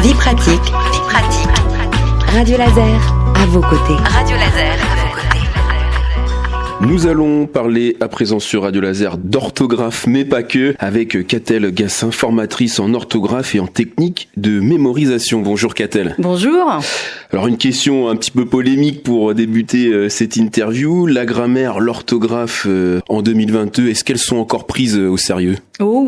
Vie pratique. Radio Laser, à vos côtés. Radio Laser, à vos côtés. Nous allons parler à présent sur Radio Laser d'orthographe, mais pas que, avec Catel Gassin, formatrice en orthographe et en technique de mémorisation. Bonjour Catel. Bonjour. Alors une question un petit peu polémique pour débuter cette interview. La grammaire, l'orthographe en 2022, est-ce qu'elles sont encore prises au sérieux ? Oh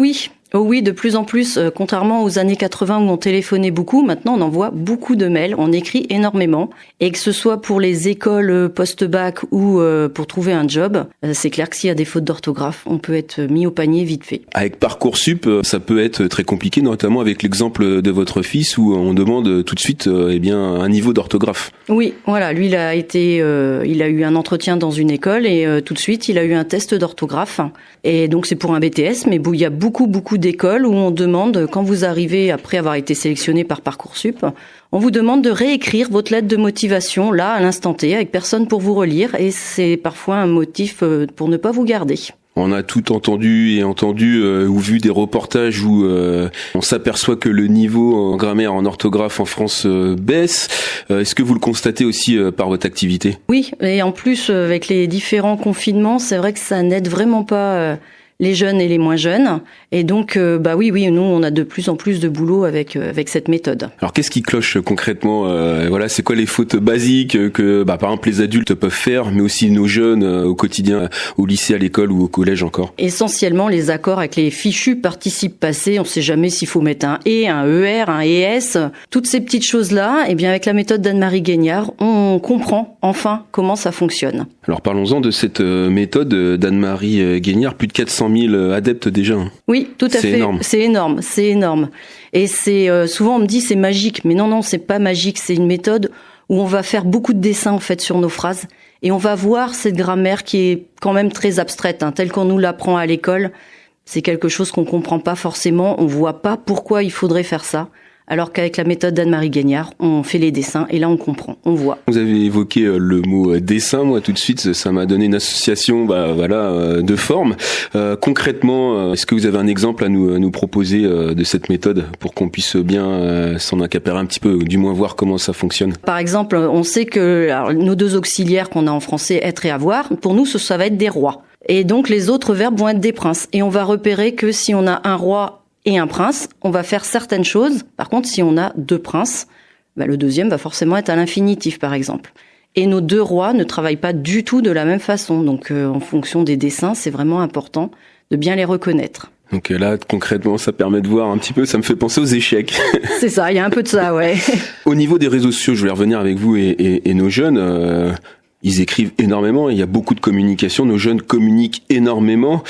oui, de plus en plus, contrairement aux années 80 où on téléphonait beaucoup, maintenant on envoie beaucoup de mails, on écrit énormément. Et que ce soit pour les écoles post-bac ou pour trouver un job, c'est clair que s'il y a des fautes d'orthographe, on peut être mis au panier vite fait. Avec Parcoursup, ça peut être très compliqué, notamment avec l'exemple de votre fils où on demande tout de suite un niveau d'orthographe. Oui, voilà, lui il a eu un entretien dans une école et tout de suite il a eu un test d'orthographe. Et donc c'est pour un BTS, mais il y a beaucoup d'écoles où on demande, quand vous arrivez après avoir été sélectionné par Parcoursup, on vous demande de réécrire votre lettre de motivation là à l'instant T avec personne pour vous relire et c'est parfois un motif pour ne pas vous garder. On a tout entendu ou vu des reportages où on s'aperçoit que le niveau en grammaire, en orthographe en France baisse. Est-ce que vous le constatez aussi par votre activité ? Oui, et en plus avec les différents confinements, c'est vrai que ça n'aide vraiment pas les jeunes et les moins jeunes. Et donc, oui, nous, on a de plus en plus de boulot avec cette méthode. Alors, qu'est-ce qui cloche concrètement ? C'est quoi les fautes basiques que, par exemple, les adultes peuvent faire, mais aussi nos jeunes au quotidien, au lycée, à l'école ou au collège encore ? Essentiellement, les accords avec les fichus participes passés. On ne sait jamais s'il faut mettre un « et », un « er », un « es ». Toutes ces petites choses-là, avec la méthode d'Anne-Marie Guignard, on comprend enfin comment ça fonctionne. Alors, parlons-en de cette méthode d'Anne-Marie Guignard. Plus de 400 000 adeptes déjà. Oui, tout à fait. C'est énorme. Et c'est souvent on me dit c'est magique, mais non, c'est pas magique. C'est une méthode où on va faire beaucoup de dessins en fait sur nos phrases et on va voir cette grammaire qui est quand même très abstraite, telle qu'on nous l'apprend à l'école. C'est quelque chose qu'on comprend pas forcément. On voit pas pourquoi il faudrait faire ça. Alors qu'avec la méthode d'Anne-Marie Guignard, on fait les dessins et là on comprend, on voit. Vous avez évoqué le mot dessin, moi tout de suite ça m'a donné une association de forme. Concrètement, est-ce que vous avez un exemple à nous proposer de cette méthode pour qu'on puisse bien s'en accaparer un petit peu, ou du moins voir comment ça fonctionne ? Par exemple, on sait que nos deux auxiliaires qu'on a en français, être et avoir, pour nous ça va être des rois. Et donc les autres verbes vont être des princes. Et on va repérer que si on a un roi et un prince, on va faire certaines choses. Par contre, si on a deux princes, le deuxième va forcément être à l'infinitif, par exemple. Et nos deux rois ne travaillent pas du tout de la même façon. Donc, en fonction des dessins, c'est vraiment important de bien les reconnaître. Donc là, concrètement, ça permet de voir un petit peu, ça me fait penser aux échecs. C'est ça, il y a un peu de ça, ouais. Au niveau des réseaux sociaux, je voulais revenir avec vous et nos jeunes. Ils écrivent énormément, il y a beaucoup de communication, nos jeunes communiquent énormément,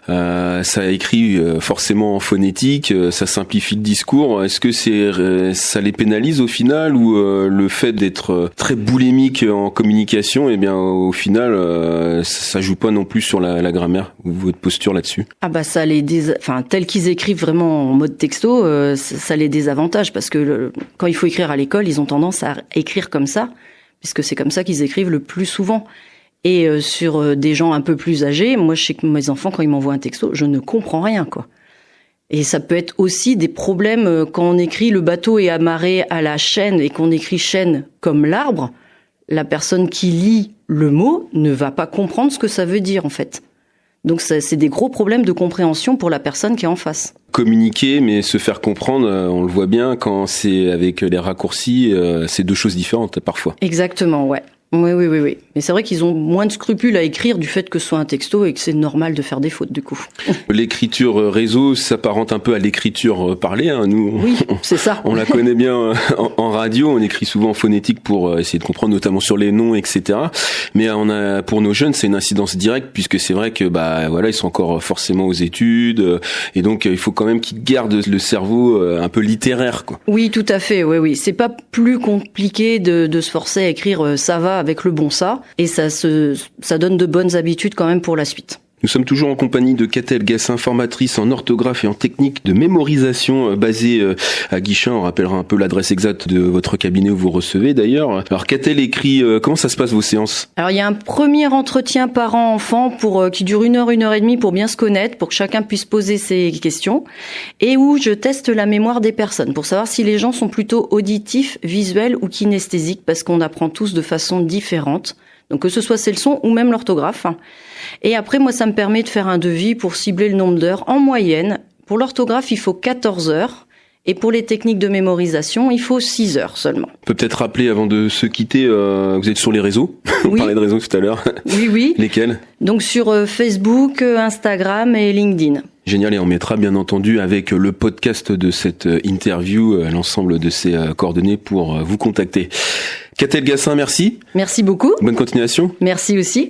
ça écrit forcément en phonétique, ça simplifie le discours. Est-ce que ça les pénalise au final ou le fait d'être très boulimique en communication, au final ça joue pas non plus sur la grammaire ou votre posture là-dessus ? Ça tel qu'ils écrivent vraiment en mode texto, ça les désavantage parce que quand il faut écrire à l'école, ils ont tendance à écrire comme ça. Puisque c'est comme ça qu'ils écrivent le plus souvent. Et sur des gens un peu plus âgés, moi je sais que mes enfants, quand ils m'envoient un texto, je ne comprends rien, quoi. Et ça peut être aussi des problèmes quand on écrit le bateau est amarré à la chaîne et qu'on écrit chaîne comme l'arbre, la personne qui lit le mot ne va pas comprendre ce que ça veut dire en fait. Donc c'est des gros problèmes de compréhension pour la personne qui est en face. Communiquer, mais se faire comprendre, on le voit bien quand c'est avec les raccourcis, c'est deux choses différentes parfois. Exactement, ouais. Oui. Mais c'est vrai qu'ils ont moins de scrupules à écrire du fait que ce soit un texto et que c'est normal de faire des fautes, du coup. L'écriture réseau s'apparente un peu à l'écriture parlée. Nous, oui, c'est ça. On la connaît bien en radio. On écrit souvent en phonétique pour essayer de comprendre, notamment sur les noms, etc. Mais pour nos jeunes, c'est une incidence directe puisque c'est vrai que ils sont encore forcément aux études et donc il faut quand même qu'ils gardent le cerveau un peu littéraire, quoi. Oui, tout à fait. Oui. C'est pas plus compliqué de se forcer à écrire ça va avec le bon ça, et ça donne de bonnes habitudes quand même pour la suite. Nous sommes toujours en compagnie de Catel Gassin, formatrice en orthographe et en technique de mémorisation basée à Guichen. On rappellera un peu l'adresse exacte de votre cabinet où vous recevez d'ailleurs. Alors Catel écrit, comment ça se passe vos séances? Alors il y a un premier entretien parent-enfant qui dure 1 heure, 1 heure et demie pour bien se connaître, pour que chacun puisse poser ses questions, et où je teste la mémoire des personnes pour savoir si les gens sont plutôt auditifs, visuels ou kinesthésiques, parce qu'on apprend tous de façon différente. Donc que ce soit c'est le son ou même l'orthographe. Et après, moi, ça me permet de faire un devis pour cibler le nombre d'heures. En moyenne, pour l'orthographe, il faut 14 heures. Et pour les techniques de mémorisation, il faut 6 heures seulement. On peut peut-être rappeler avant de se quitter, vous êtes sur les réseaux. On parlait de réseaux tout à l'heure. Oui. Lesquels? Donc sur Facebook, Instagram et LinkedIn. Génial, et on mettra bien entendu avec le podcast de cette interview l'ensemble de ces coordonnées pour vous contacter. Catel Gassin, merci. Merci beaucoup. Bonne continuation. Merci aussi.